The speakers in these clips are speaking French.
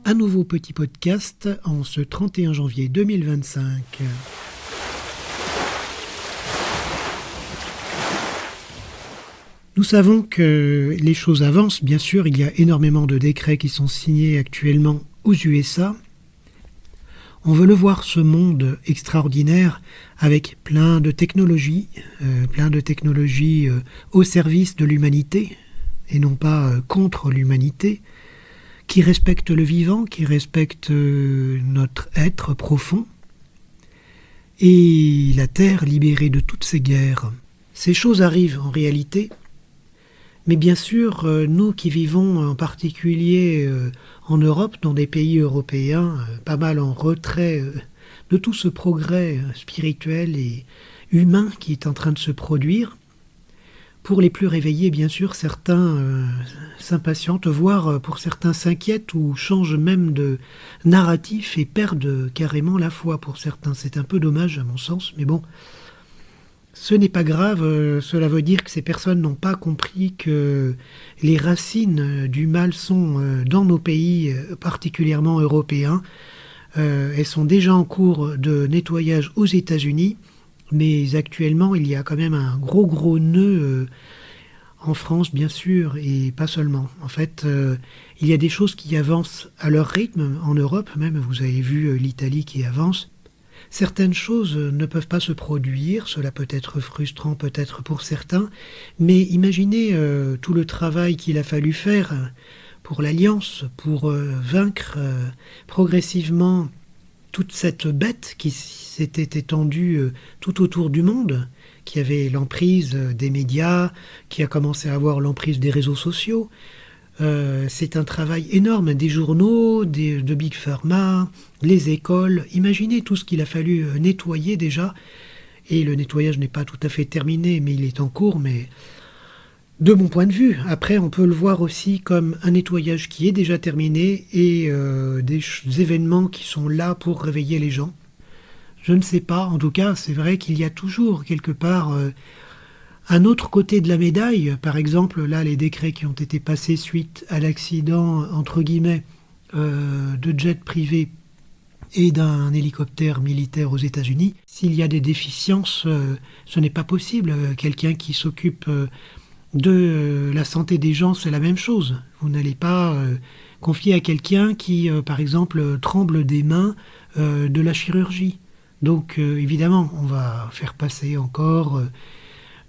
un nouveau petit podcast en ce 31 janvier 2025. Nous savons que les choses avancent, bien sûr, il y a énormément de décrets qui sont signés actuellement aux USA. On veut le voir, ce monde extraordinaire, avec plein de technologies au service de l'humanité, et non pas contre l'humanité, qui respectent le vivant, qui respectent notre être profond, et la Terre libérée de toutes ces guerres. Ces choses arrivent en réalité, mais bien sûr, nous qui vivons en particulier en Europe, dans des pays européens, pas mal en retrait de tout ce progrès spirituel et humain qui est en train de se produire, pour les plus réveillés, bien sûr, certains s'impatientent, voire pour certains s'inquiètent ou changent même de narratif et perdent carrément la foi pour certains. C'est un peu dommage à mon sens, mais bon, ce n'est pas grave. Cela veut dire que ces personnes n'ont pas compris que les racines du mal sont dans nos pays, particulièrement européens. Elles sont déjà en cours de nettoyage aux États-Unis. Mais actuellement, il y a quand même un gros nœud en France, bien sûr, et pas seulement. En fait, il y a des choses qui avancent à leur rythme, en Europe même, vous avez vu l'Italie qui avance. Certaines choses ne peuvent pas se produire, cela peut être frustrant peut-être pour certains, mais imaginez tout le travail qu'il a fallu faire pour l'Alliance, pour vaincre progressivement toute cette bête qui s'était étendue tout autour du monde, qui avait l'emprise des médias, qui a commencé à avoir l'emprise des réseaux sociaux. C'est un travail énorme, des journaux, de Big Pharma, les écoles. Imaginez tout ce qu'il a fallu nettoyer déjà. Et le nettoyage n'est pas tout à fait terminé, mais il est en cours, mais de mon point de vue. Après, on peut le voir aussi comme un nettoyage qui est déjà terminé et des événements qui sont là pour réveiller les gens. Je ne sais pas, en tout cas, c'est vrai qu'il y a toujours quelque part un autre côté de la médaille. Par exemple, là, les décrets qui ont été passés suite à l'accident, entre guillemets, de jet privé et d'un hélicoptère militaire aux États-Unis. S'il y a des déficiences, ce n'est pas possible. Quelqu'un qui s'occupe de la santé des gens, c'est la même chose. Vous n'allez pas confier à quelqu'un qui, par exemple, tremble des mains de la chirurgie. Donc, évidemment, on va faire passer encore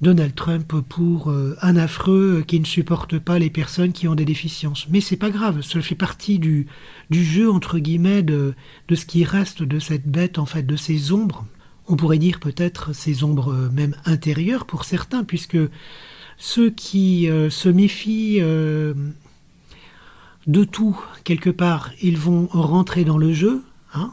Donald Trump pour un affreux qui ne supporte pas les personnes qui ont des déficiences. Mais c'est pas grave, ça fait partie du jeu, entre guillemets, de ce qui reste de cette bête, en fait, de ces ombres. On pourrait dire peut-être ces ombres même intérieures pour certains, puisque ceux qui se méfient de tout, quelque part, ils vont rentrer dans le jeu, hein.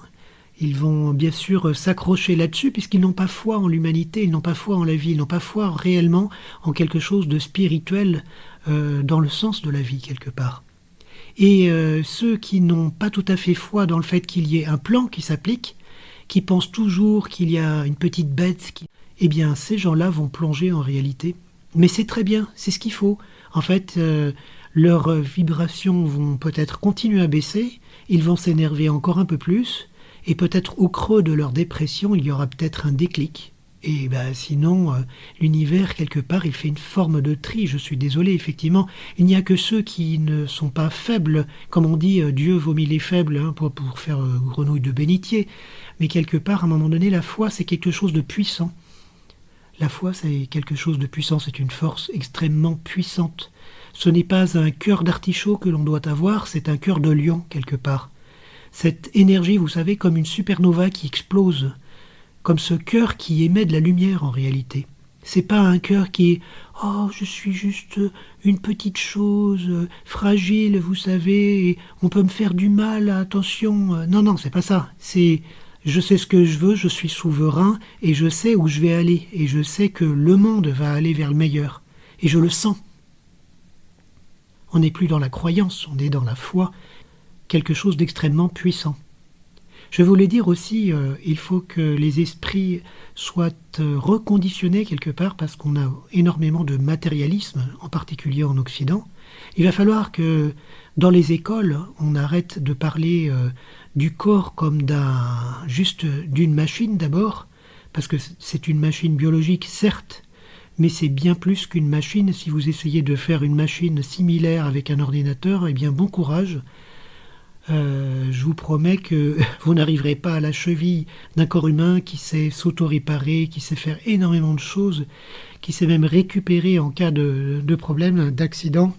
Ils vont bien sûr s'accrocher là-dessus, puisqu'ils n'ont pas foi en l'humanité, ils n'ont pas foi en la vie, ils n'ont pas foi réellement en quelque chose de spirituel dans le sens de la vie, quelque part. Et ceux qui n'ont pas tout à fait foi dans le fait qu'il y ait un plan qui s'applique, qui pensent toujours qu'il y a une petite bête, eh bien ces gens-là vont plonger en réalité. Mais c'est très bien, c'est ce qu'il faut. En fait, leurs vibrations vont peut-être continuer à baisser, ils vont s'énerver encore un peu plus, et peut-être au creux de leur dépression, il y aura peut-être un déclic. Et sinon, l'univers, quelque part, il fait une forme de tri. Je suis désolé, effectivement. Il n'y a que ceux qui ne sont pas faibles. Comme on dit, Dieu vomit les faibles, hein, pour faire grenouille de bénitier. Mais quelque part, à un moment donné, la foi, c'est quelque chose de puissant. La foi, c'est quelque chose de puissant. C'est une force extrêmement puissante. Ce n'est pas un cœur d'artichaut que l'on doit avoir, c'est un cœur de lion, quelque part. Cette énergie, vous savez, comme une supernova qui explose, comme ce cœur qui émet de la lumière en réalité. C'est pas un cœur qui est « Oh, je suis juste une petite chose, fragile, vous savez, et on peut me faire du mal, attention. » Non, c'est pas ça. C'est « Je sais ce que je veux, je suis souverain, et je sais où je vais aller, et je sais que le monde va aller vers le meilleur. Et je le sens. » On n'est plus dans la croyance, on est dans la foi, quelque chose d'extrêmement puissant. Je voulais dire aussi, il faut que les esprits soient reconditionnés quelque part parce qu'on a énormément de matérialisme, en particulier en Occident. Il va falloir que dans les écoles, on arrête de parler du corps comme juste d'une machine d'abord, parce que c'est une machine biologique, certes, mais c'est bien plus qu'une machine. Si vous essayez de faire une machine similaire avec un ordinateur, eh bien bon courage. Je vous promets que vous n'arriverez pas à la cheville d'un corps humain qui sait s'auto-réparer, qui sait faire énormément de choses, qui sait même récupérer en cas de problème, d'accident.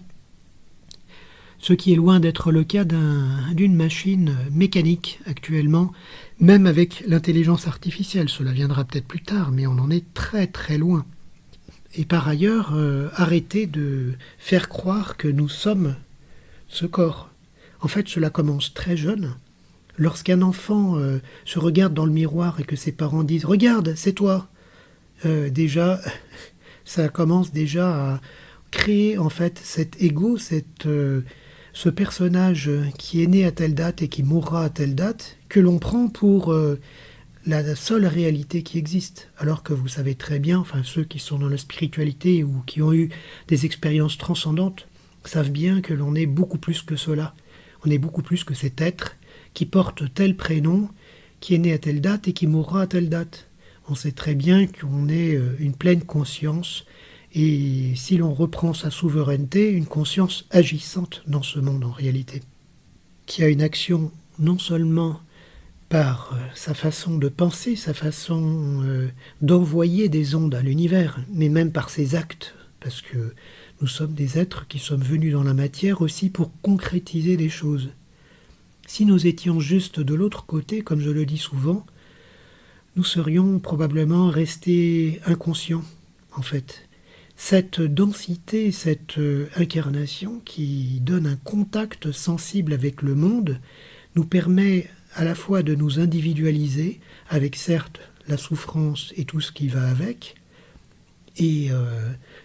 Ce qui est loin d'être le cas d'une machine mécanique actuellement, même avec l'intelligence artificielle. Cela viendra peut-être plus tard, mais on en est très très loin. Et par ailleurs, arrêtez de faire croire que nous sommes ce corps. En fait, cela commence très jeune. Lorsqu'un enfant se regarde dans le miroir et que ses parents disent « Regarde, c'est toi !» déjà, ça commence déjà à créer en fait cet ego, ce personnage qui est né à telle date et qui mourra à telle date, que l'on prend pour la seule réalité qui existe. Alors que vous savez très bien, enfin ceux qui sont dans la spiritualité ou qui ont eu des expériences transcendantes, savent bien que l'on est beaucoup plus que cela. On est beaucoup plus que cet être qui porte tel prénom, qui est né à telle date et qui mourra à telle date. On sait très bien qu'on est une pleine conscience, et si l'on reprend sa souveraineté, une conscience agissante dans ce monde en réalité, qui a une action non seulement par sa façon de penser, sa façon d'envoyer des ondes à l'univers, mais même par ses actes, parce que nous sommes des êtres qui sommes venus dans la matière aussi pour concrétiser des choses. Si nous étions juste de l'autre côté, comme je le dis souvent, nous serions probablement restés inconscients, en fait. Cette densité, cette incarnation qui donne un contact sensible avec le monde, nous permet à la fois de nous individualiser, avec certes la souffrance et tout ce qui va avec, et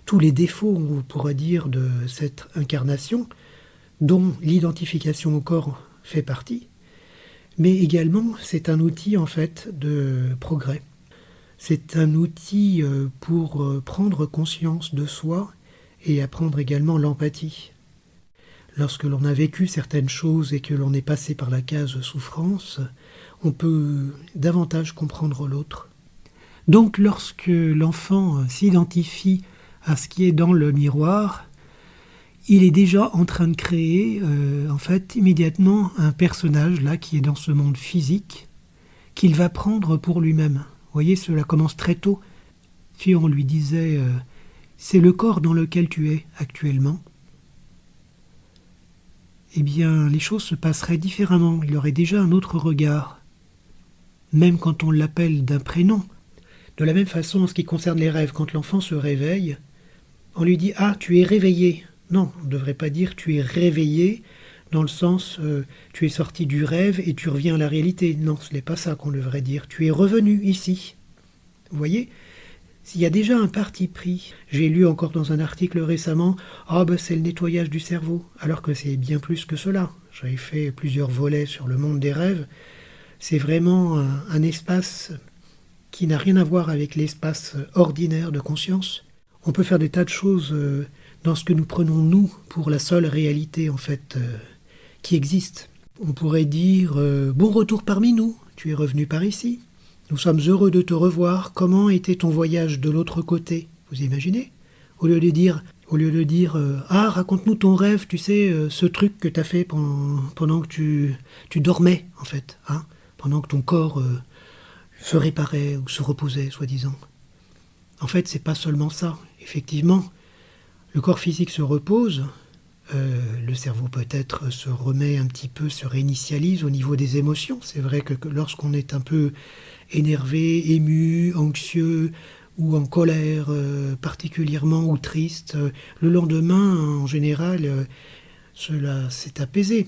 tous les défauts, on pourrait dire, de cette incarnation, dont l'identification au corps fait partie, mais également c'est un outil en fait de progrès. C'est un outil pour prendre conscience de soi et apprendre également l'empathie. Lorsque l'on a vécu certaines choses et que l'on est passé par la case souffrance, on peut davantage comprendre l'autre. Donc lorsque l'enfant s'identifie à ce qui est dans le miroir, il est déjà en train de créer en fait immédiatement un personnage là qui est dans ce monde physique qu'il va prendre pour lui-même. Vous voyez, cela commence très tôt. Si on lui disait c'est le corps dans lequel tu es actuellement, eh bien les choses se passeraient différemment. Il aurait déjà un autre regard, même quand on l'appelle d'un prénom. De la même façon, en ce qui concerne les rêves, quand l'enfant se réveille, on lui dit « Ah, tu es réveillé ». Non, on ne devrait pas dire « tu es réveillé » dans le sens tu es sorti du rêve et tu reviens à la réalité. Non, ce n'est pas ça qu'on devrait dire. Tu es revenu ici. Vous voyez ? S'il y a déjà un parti pris, j'ai lu encore dans un article récemment « Ah, c'est le nettoyage du cerveau », alors que c'est bien plus que cela. J'avais fait plusieurs volets sur le monde des rêves. C'est vraiment un espace qui n'a rien à voir avec l'espace ordinaire de conscience. On peut faire des tas de choses dans ce que nous prenons, nous, pour la seule réalité, en fait, qui existe. On pourrait dire « Bon retour parmi nous, tu es revenu par ici. Nous sommes heureux de te revoir. Comment était ton voyage de l'autre côté ?» Vous imaginez ? Au lieu de dire Ah, raconte-nous ton rêve, tu sais, ce truc que tu as fait pendant que tu dormais, en fait, hein, pendant que ton corps se réparait ou se reposait, soi-disant. En fait, c'est pas seulement ça. Effectivement, le corps physique se repose, le cerveau peut-être se remet un petit peu, se réinitialise au niveau des émotions. C'est vrai que lorsqu'on est un peu énervé, ému, anxieux ou en colère particulièrement ou triste, le lendemain, en général, cela s'est apaisé.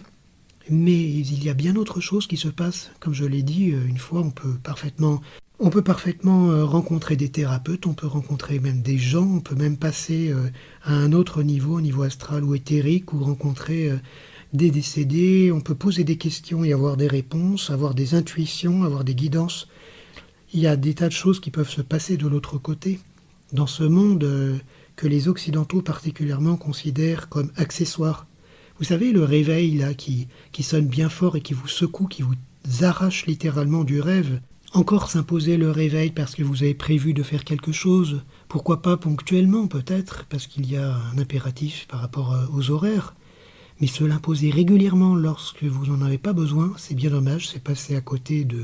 Mais il y a bien autre chose qui se passe. Comme je l'ai dit, une fois, on peut parfaitement rencontrer des thérapeutes, on peut rencontrer même des gens, on peut même passer à un autre niveau, au niveau astral ou éthérique, ou rencontrer des décédés, on peut poser des questions et avoir des réponses, avoir des intuitions, avoir des guidances. Il y a des tas de choses qui peuvent se passer de l'autre côté, dans ce monde que les Occidentaux particulièrement considèrent comme accessoires. Vous savez, le réveil là qui sonne bien fort et qui vous secoue, qui vous arrache littéralement du rêve. Encore s'imposer le réveil parce que vous avez prévu de faire quelque chose, pourquoi pas ponctuellement peut-être, parce qu'il y a un impératif par rapport aux horaires. Mais se l'imposer régulièrement lorsque vous n'en avez pas besoin, c'est bien dommage, c'est passer à côté de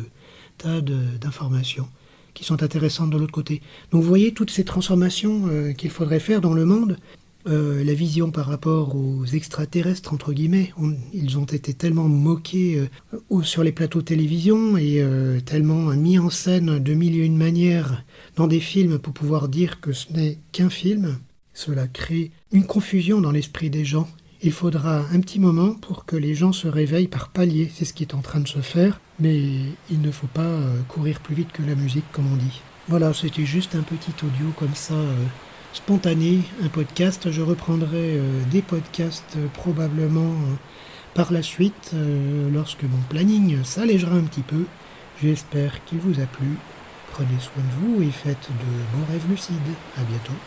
tas d'informations qui sont intéressantes de l'autre côté. Donc vous voyez toutes ces transformations qu'il faudrait faire dans le monde. La vision par rapport aux extraterrestres, entre guillemets, ils ont été tellement moqués sur les plateaux de télévision et tellement mis en scène de mille et une manières dans des films pour pouvoir dire que ce n'est qu'un film. Cela crée une confusion dans l'esprit des gens. Il faudra un petit moment pour que les gens se réveillent par paliers, c'est ce qui est en train de se faire, mais il ne faut pas courir plus vite que la musique, comme on dit. Voilà, c'était juste un petit audio comme ça, spontané, un podcast. Je reprendrai des podcasts probablement par la suite, lorsque mon planning s'allégera un petit peu. J'espère qu'il vous a plu. Prenez soin de vous et faites de beaux rêves lucides. À bientôt.